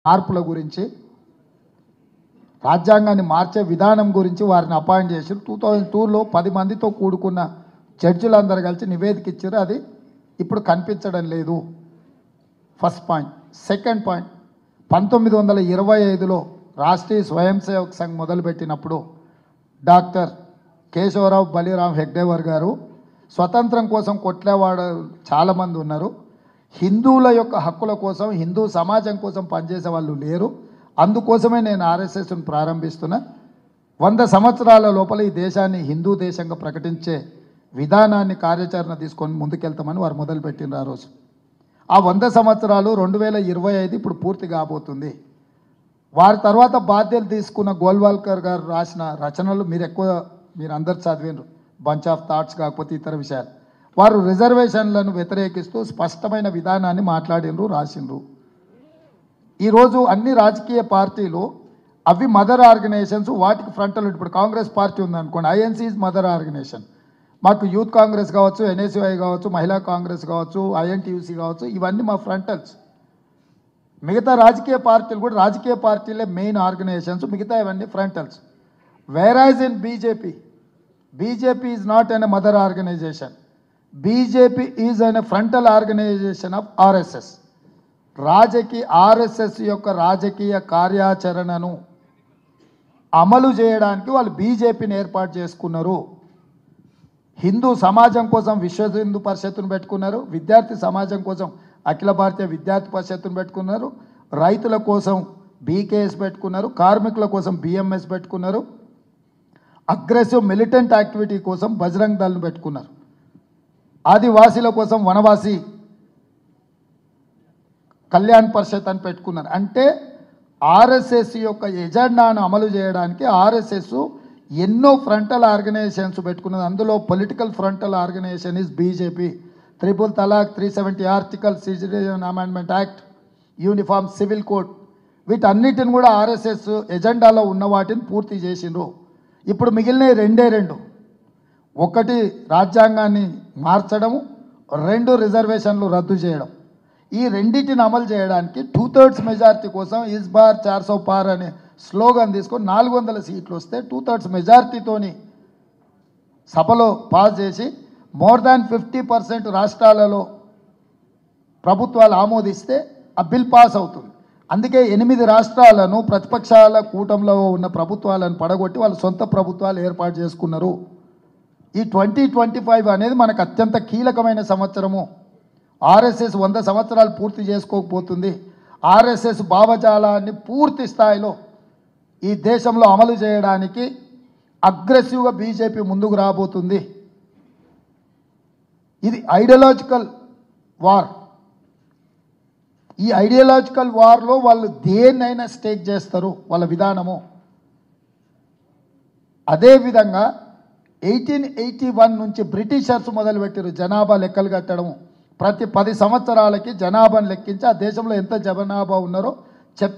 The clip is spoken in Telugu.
మార్పుల గురించి రాజ్యాంగాన్ని మార్చే విధానం గురించి వారిని అపాయింట్ చేశారు. 2002లో 10 మందితో కూడుకున్న జడ్జిలందరూ కలిసి నివేదిక ఇచ్చారు. అది ఇప్పుడు కనిపించడం లేదు. First point. సెకండ్ పాయింట్, 1925లో రాష్ట్రీయ స్వయం సేవక్ సంఘ్ మొదలుపెట్టినప్పుడు డాక్టర్ కేశవరావు బలిరామ్ హెగ్డేవర్ గారు స్వతంత్రం కోసం కొట్లేవాడు చాలామంది ఉన్నారు. హిందువుల యొక్క హక్కుల కోసం, హిందూ సమాజం కోసం పనిచేసే వాళ్ళు లేరు. అందుకోసమే నేను ఆర్ఎస్ఎస్ను ప్రారంభిస్తున్నా. 100 సంవత్సరాల లోపల ఈ దేశాన్ని హిందూ దేశంగా ప్రకటించే విధానాన్ని కార్యాచరణ తీసుకొని ముందుకెళ్తామని వారు మొదలుపెట్టినారు. ఆ రోజు ఆ 100 సంవత్సరాలు 2025 ఇప్పుడు పూర్తి కాబోతుంది. వారి తర్వాత బాధ్యతలు తీసుకున్న గోల్వాల్కర్ గారు రాసిన రచనలు మీరు అందరు చదివినారు. బంచ్ ఆఫ్ థాట్స్ కాకపోతే ఇతర విషయాలు. వారు రిజర్వేషన్లను వ్యతిరేకిస్తూ స్పష్టమైన విధానాన్ని మాట్లాడినరు, రాసిండ్రు. ఈరోజు అన్ని రాజకీయ పార్టీలు అవి మదర్ ఆర్గనైజేషన్స్, వాటికి ఫ్రంటల్. ఇప్పుడు కాంగ్రెస్ పార్టీ ఉందనుకోండి, ఐఎన్సీ ఈజ్ మదర్ ఆర్గనైజేషన్. మాకు యూత్ కాంగ్రెస్ కావచ్చు, ఎన్ఎస్యుఐ కావచ్చు, మహిళా కాంగ్రెస్ కావచ్చు, ఐఎన్టీయూసీ కావచ్చు, ఇవన్నీ మా ఫ్రంటల్స్. మిగతా రాజకీయ పార్టీలు కూడా రాజకీయ పార్టీలే మెయిన్ ఆర్గనైజేషన్స్, మిగతా ఇవన్నీ frontals. Whereas in BJP is not an mother organisation. BJP is an frontal organisation of RSS. RSS యొక్క రాజకీయ కార్యాచరణను అమలు చేయడానికి వాళ్ళు బీజేపీని ఏర్పాటు చేసుకున్నారు. హిందూ సమాజం కోసం విశ్వ హిందూ పరిషత్తును పెట్టుకున్నారు. విద్యార్థి సమాజం కోసం అఖిల భారతీయ విద్యార్థి పరిషత్తును పెట్టుకున్నారు. రైతుల కోసం బీకేఎస్ పెట్టుకున్నారు. కార్మికుల కోసం బిఎంఎస్ పెట్టుకున్నారు. అగ్రెసివ్ మిలిటెంట్ యాక్టివిటీ కోసం బజరంగ్ దళ్ను పెట్టుకున్నారు. ఆదివాసీల కోసం వనవాసి కళ్యాణ్ పరిషత్ అని పెట్టుకున్నారు. అంటే ఆర్ఎస్ఎస్ యొక్క ఎజెండాను అమలు చేయడానికి ఆర్ఎస్ఎస్ ఎన్నో ఫ్రంటల్ ఆర్గనైజేషన్స్ పెట్టుకున్నది. అందులో political frontal organisation is BJP. 3 talaq, 370 article, citizen amendment act, uniform civil code, వీటన్నిటిని కూడా ఆర్ఎస్ఎస్ ఎజెండాలో ఉన్న వాటిని పూర్తి చేసిండ్రు. ఇప్పుడు మిగిలిన రెండు. ఒకటి రాజ్యాంగాన్ని మార్చడం, 2 రిజర్వేషన్లు రద్దు చేయడం. ఈ రెండింటిని అమలు చేయడానికి 2/3 మెజారిటీ కోసం ఇస్ బార్ 400 పార్ అనే స్లోగన్ తీసుకొని 400 సీట్లు వస్తే 2/3 మెజారిటీతోని సభలో పాస్ చేసి మోర్ దాన్ 50% రాష్ట్రాలలో ప్రభుత్వాలు ఆమోదిస్తే ఆ బిల్ పాస్ అవుతుంది. అందుకే 8 రాష్ట్రాలను ప్రతిపక్షాల కూటమిలో ఉన్న ప్రభుత్వాలను పడగొట్టి వాళ్ళు సొంత ప్రభుత్వాలు ఏర్పాటు చేసుకున్నారు. ఈ 2025 అనేది మనకు అత్యంత కీలకమైన సంవత్సరము. ఆర్ఎస్ఎస్ 100 సంవత్సరాలు పూర్తి చేసుకోకపోతుంది. ఆర్ఎస్ఎస్ భావజాలాన్ని పూర్తి స్థాయిలో ఈ దేశంలో అమలు చేయడానికి అగ్రెసివ్గా బీజేపీ ముందుకు రాబోతుంది. ఇది ఐడియాలజికల్ వార్. ఈ ఐడియాలజికల్ వార్లో వాళ్ళు దేన్నైనా స్టేక్ చేస్తారు, వాళ్ళ విధానము. అదేవిధంగా 1881 నుంచి బ్రిటిషర్స్ మొదలుపెట్టారు జనాభా లెక్కలు కట్టడము. ప్రతి 10 సంవత్సరాలకి జనాభాను లెక్కించి ఆ దేశంలో ఎంత జనాభా ఉన్నారో చెప్పే